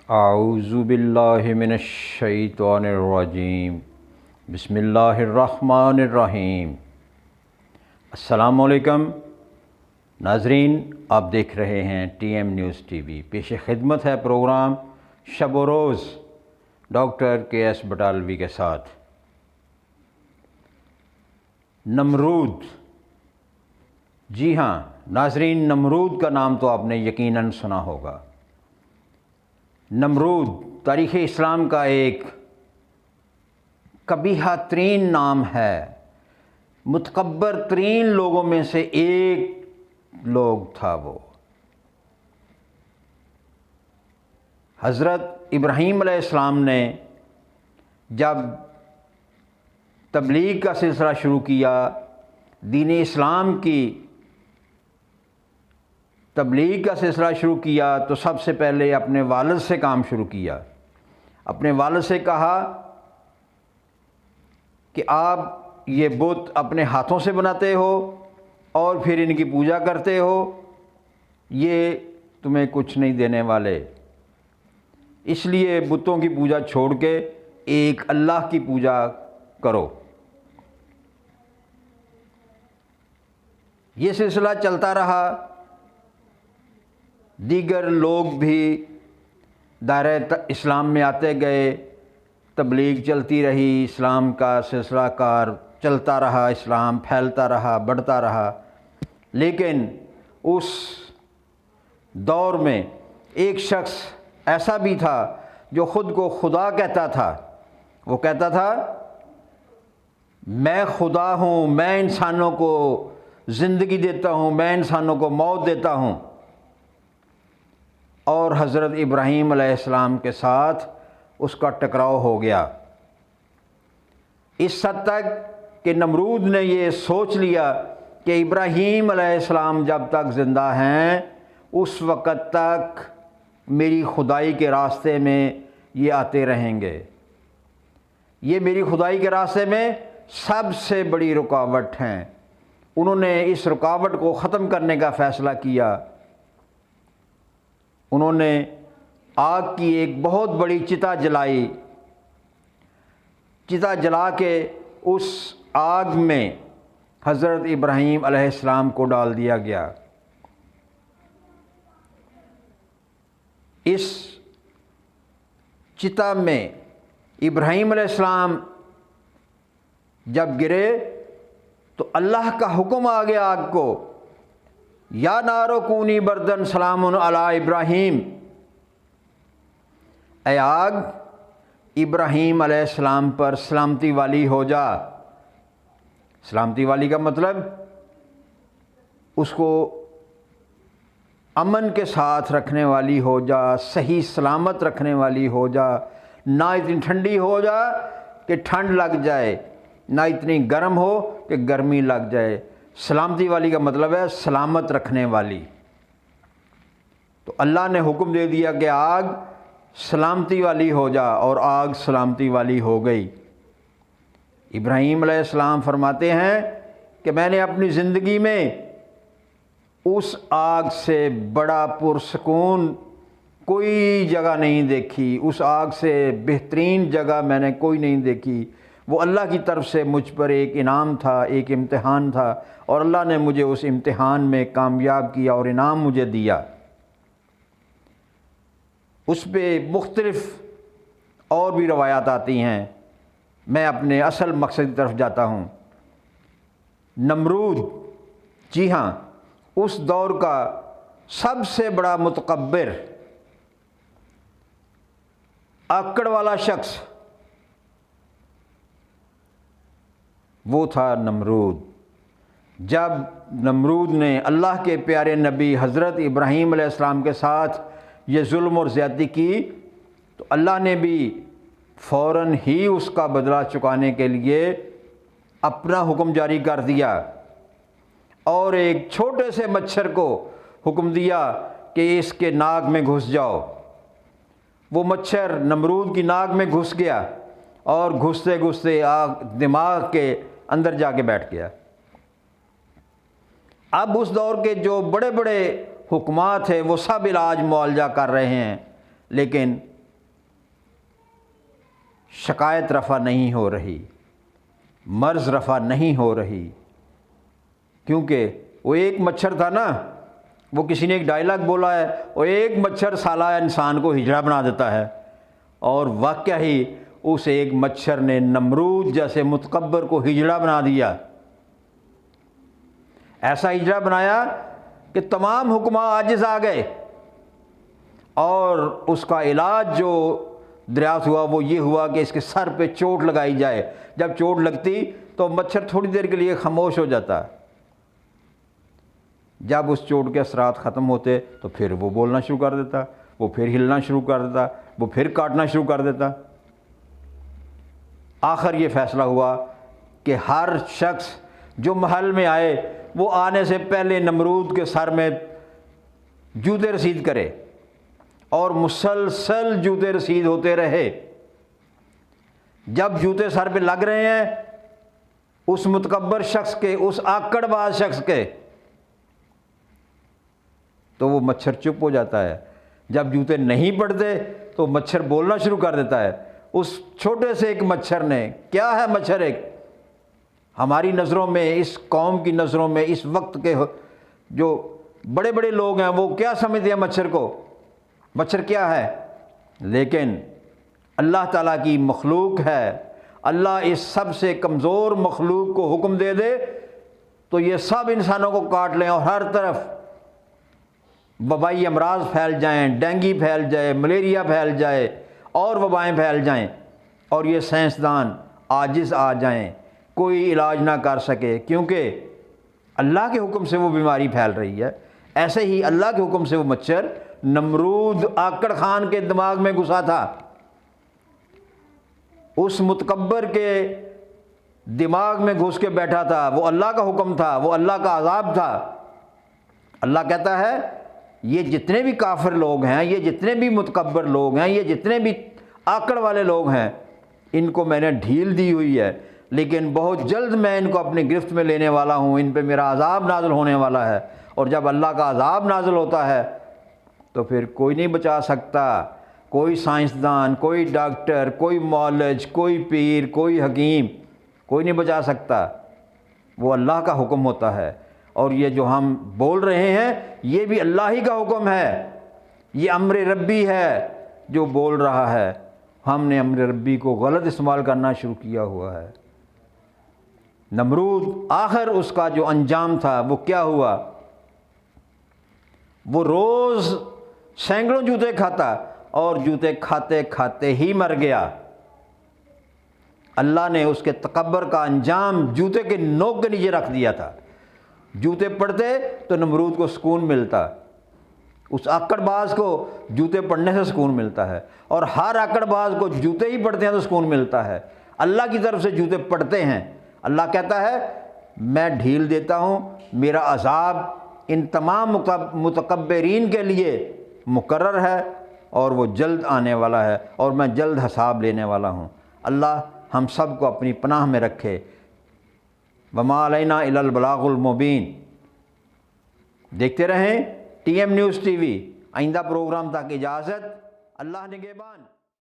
اعوذ باللہ من الشیطان الرجیم بسم اللہ الرحمن الرحیم۔ السلام علیکم ناظرین، آپ دیکھ رہے ہیں T M News TV. پیش خدمت ہے پروگرام شب و روز ڈاکٹر کے ایس بٹالوی کے ساتھ۔ نمرود، جی ہاں ناظرین، نمرود کا نام تو آپ نے یقیناً سنا ہوگا۔ نمرود تاریخ اسلام کا ایک قبیحہ ترین نام ہے۔ متکبر ترین لوگوں میں سے ایک لوگ تھا وہ۔ حضرت ابراہیم علیہ السلام نے جب تبلیغ کا سلسلہ شروع کیا، دین اسلام کی تبلیغ کا سلسلہ شروع کیا، تو سب سے پہلے اپنے والد سے کام شروع کیا۔ اپنے والد سے کہا کہ آپ یہ بت اپنے ہاتھوں سے بناتے ہو اور پھر ان کی پوجا کرتے ہو، یہ تمہیں کچھ نہیں دینے والے، اس لیے بتوں کی پوجا چھوڑ کے ایک اللہ کی پوجا کرو۔ یہ سلسلہ چلتا رہا، دیگر لوگ بھی دائرہ اسلام میں آتے گئے، تبلیغ چلتی رہی، اسلام کا سلسلہ کار چلتا رہا، اسلام پھیلتا رہا، بڑھتا رہا۔ لیکن اس دور میں ایک شخص ایسا بھی تھا جو خود کو خدا کہتا تھا۔ وہ کہتا تھا میں خدا ہوں، میں انسانوں کو زندگی دیتا ہوں، میں انسانوں کو موت دیتا ہوں۔ اور حضرت ابراہیم علیہ السلام کے ساتھ اس کا ٹکراؤ ہو گیا، اس حد تک کہ نمرود نے یہ سوچ لیا کہ ابراہیم علیہ السلام جب تک زندہ ہیں اس وقت تک میری خدائی کے راستے میں یہ آتے رہیں گے، یہ میری خدائی کے راستے میں سب سے بڑی رکاوٹ ہیں۔ انہوں نے اس رکاوٹ کو ختم کرنے کا فیصلہ کیا۔ انہوں نے آگ کی ایک بہت بڑی چتا جلائی، چتا جلا کے اس آگ میں حضرت ابراہیم علیہ السلام کو ڈال دیا گیا۔ اس چتا میں ابراہیم علیہ السلام جب گرے تو اللہ کا حکم آ گیا آگ کو، یا نار کونی بردن سلام علی ابراہیم، اے آگ ابراہیم علیہ السلام پر سلامتی والی ہو جا۔ سلامتی والی کا مطلب اس کو امن کے ساتھ رکھنے والی ہو جا، صحیح سلامت رکھنے والی ہو جا، نہ اتنی ٹھنڈی ہو جا کہ ٹھنڈ لگ جائے، نہ اتنی گرم ہو کہ گرمی لگ جائے۔ سلامتی والی کا مطلب ہے سلامت رکھنے والی۔ تو اللہ نے حکم دے دیا کہ آگ سلامتی والی ہو جا، اور آگ سلامتی والی ہو گئی۔ ابراہیم علیہ السلام فرماتے ہیں کہ میں نے اپنی زندگی میں اس آگ سے بڑا پرسکون کوئی جگہ نہیں دیکھی، اس آگ سے بہترین جگہ میں نے کوئی نہیں دیکھی۔ وہ اللہ کی طرف سے مجھ پر ایک انعام تھا، ایک امتحان تھا، اور اللہ نے مجھے اس امتحان میں کامیاب کیا اور انعام مجھے دیا۔ اس پہ مختلف اور بھی روایات آتی ہیں، میں اپنے اصل مقصد کی طرف جاتا ہوں۔ نمرود، جی ہاں، اس دور کا سب سے بڑا متکبر، آکڑ والا شخص وہ تھا نمرود۔ جب نمرود نے اللہ کے پیارے نبی حضرت ابراہیم علیہ السلام کے ساتھ یہ ظلم اور زیادتی کی، تو اللہ نے بھی فوراً ہی اس کا بدلہ چکانے کے لیے اپنا حکم جاری کر دیا، اور ایک چھوٹے سے مچھر کو حکم دیا کہ اس کے ناک میں گھس جاؤ۔ وہ مچھر نمرود کی ناک میں گھس گیا، اور گھستے گھستے دماغ کے اندر جا کے بیٹھ گیا۔ اب اس دور کے جو بڑے بڑے حکمات ہیں وہ سب علاج معالجہ کر رہے ہیں، لیکن شکایت رفع نہیں ہو رہی، مرض رفع نہیں ہو رہی، کیونکہ وہ ایک مچھر تھا نا، وہ کسی نے ایک ڈائلاگ بولا ہے، وہ ایک مچھر سالہ انسان کو ہجڑا بنا دیتا ہے، اور واقعہ ہی اس ایک مچھر نے نمرود جیسے متکبر کو ہجڑا بنا دیا۔ ایسا ہجڑا بنایا کہ تمام حکماء عاجز آ گئے، اور اس کا علاج جو دریافت ہوا وہ یہ ہوا کہ اس کے سر پہ چوٹ لگائی جائے۔ جب چوٹ لگتی تو مچھر تھوڑی دیر کے لیے خاموش ہو جاتا، جب اس چوٹ کے اثرات ختم ہوتے تو پھر وہ بولنا شروع کر دیتا، وہ پھر ہلنا شروع کر دیتا، وہ پھر کاٹنا شروع کر دیتا۔ آخر یہ فیصلہ ہوا کہ ہر شخص جو محل میں آئے وہ آنے سے پہلے نمرود کے سر میں جوتے رسید کرے، اور مسلسل جوتے رسید ہوتے رہے۔ جب جوتے سر پہ لگ رہے ہیں اس متکبر شخص کے، اس آکڑ باز شخص کے، تو وہ مچھر چپ ہو جاتا ہے۔ جب جوتے نہیں پڑتے تو مچھر بولنا شروع کر دیتا ہے۔ اس چھوٹے سے ایک مچھر نے، کیا ہے مچھر ایک، ہماری نظروں میں، اس قوم کی نظروں میں، اس وقت کے جو بڑے بڑے لوگ ہیں وہ کیا سمجھتے ہیں مچھر کو، مچھر کیا ہے؟ لیکن اللہ تعالیٰ کی مخلوق ہے۔ اللہ اس سب سے کمزور مخلوق کو حکم دے دے تو یہ سب انسانوں کو کاٹ لیں، اور ہر طرف وبائی امراض پھیل جائیں، ڈینگی پھیل جائے، ملیریا پھیل جائے، اور وبائیں پھیل جائیں، اور یہ سائنسدان عاجز آ جائیں، کوئی علاج نہ کر سکے، کیونکہ اللہ کے حکم سے وہ بیماری پھیل رہی ہے۔ ایسے ہی اللہ کے حکم سے وہ مچھر نمرود آکڑ خان کے دماغ میں گھسا تھا، اس متکبر کے دماغ میں گھس کے بیٹھا تھا۔ وہ اللہ کا حکم تھا، وہ اللہ کا عذاب تھا۔ اللہ کہتا ہے یہ جتنے بھی کافر لوگ ہیں، یہ جتنے بھی متکبر لوگ ہیں، یہ جتنے بھی آکڑ والے لوگ ہیں، ان کو میں نے ڈھیل دی ہوئی ہے، لیکن بہت جلد میں ان کو اپنی گرفت میں لینے والا ہوں، ان پہ میرا عذاب نازل ہونے والا ہے۔ اور جب اللہ کا عذاب نازل ہوتا ہے تو پھر کوئی نہیں بچا سکتا، کوئی سائنسدان، کوئی ڈاکٹر، کوئی معالج، کوئی پیر، کوئی حکیم، کوئی نہیں بچا سکتا۔ وہ اللہ کا حکم ہوتا ہے، اور یہ جو ہم بول رہے ہیں یہ بھی اللہ ہی کا حکم ہے، یہ امر ربی ہے جو بول رہا ہے۔ ہم نے امر ربی کو غلط استعمال کرنا شروع کیا ہوا ہے۔ نمرود آخر اس کا جو انجام تھا وہ کیا ہوا؟ وہ روز سینکڑوں جوتے کھاتا، اور جوتے کھاتے کھاتے ہی مر گیا۔ اللہ نے اس کے تکبر کا انجام جوتے کے نوک کے نیچے رکھ دیا تھا۔ جوتے پڑتے تو نمرود کو سکون ملتا، اس آکڑ باز کو جوتے پڑھنے سے سکون ملتا ہے، اور ہر آکڑ باز کو جوتے ہی پڑھتے ہیں تو سکون ملتا ہے۔ اللہ کی طرف سے جوتے پڑھتے ہیں۔ اللہ کہتا ہے میں ڈھیل دیتا ہوں، میرا عذاب ان تمام متکبرین کے لیے مقرر ہے، اور وہ جلد آنے والا ہے، اور میں جلد حساب لینے والا ہوں۔ اللہ ہم سب کو اپنی پناہ میں رکھے۔ وما علینا الا البلاغ المبین۔ دیکھتے رہیں TM نیوز TV۔ آئندہ پروگرام تک اجازت، اللہ نگہبان۔